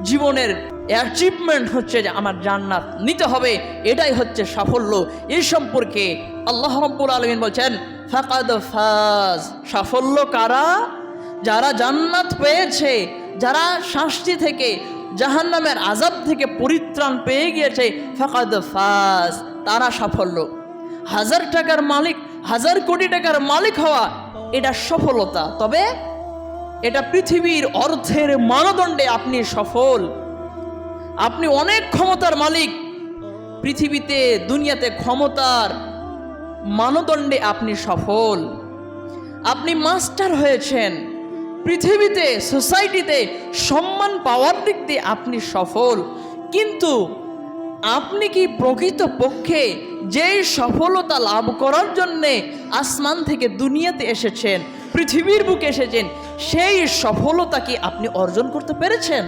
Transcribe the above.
জীবনের অ্যাচিভমেন্ট হচ্ছে যে আমার জান্নাত নিতে হবে, এটাই হচ্ছে সাফল্য। এই সম্পর্কে আল্লাহ রাব্বুল আলামিন বলছেন ফাকাদ ফাজ। সাফল্য কারা? যারা জান্নাত পেয়েছে, যারা শাস্তি থেকে, জাহান্নামের আযাব থেকে পরিত্রাণ পেয়ে গিয়েছে, ফাকাদ ফাজ, তারা সাফল্য। 1000 টাকার মালিক, 1000 কোটি টাকার মালিক হওয়া এটা সফলতা, তবে এটা পৃথিবীর অর্থের মানদণ্ডে আপনি সফল। আপনি অনেক ক্ষমতার মালিক, পৃথিবীতে দুনিয়াতে ক্ষমতার মানদণ্ডে আপনি সফল। আপনি মাস্টার হয়েছেন, পৃথিবীতে সোসাইটিতে সম্মান পাওয়ার দিক দিয়ে আপনি সফল। কিন্তু আপনি কি প্রকৃতপক্ষে যেই সফলতা লাভ করার জন্যে আসমান থেকে দুনিয়াতে এসেছেন, পৃথিবীর বুকে এসেছেন, সেই সফলতা কি আপনি অর্জন করতে পেরেছেন?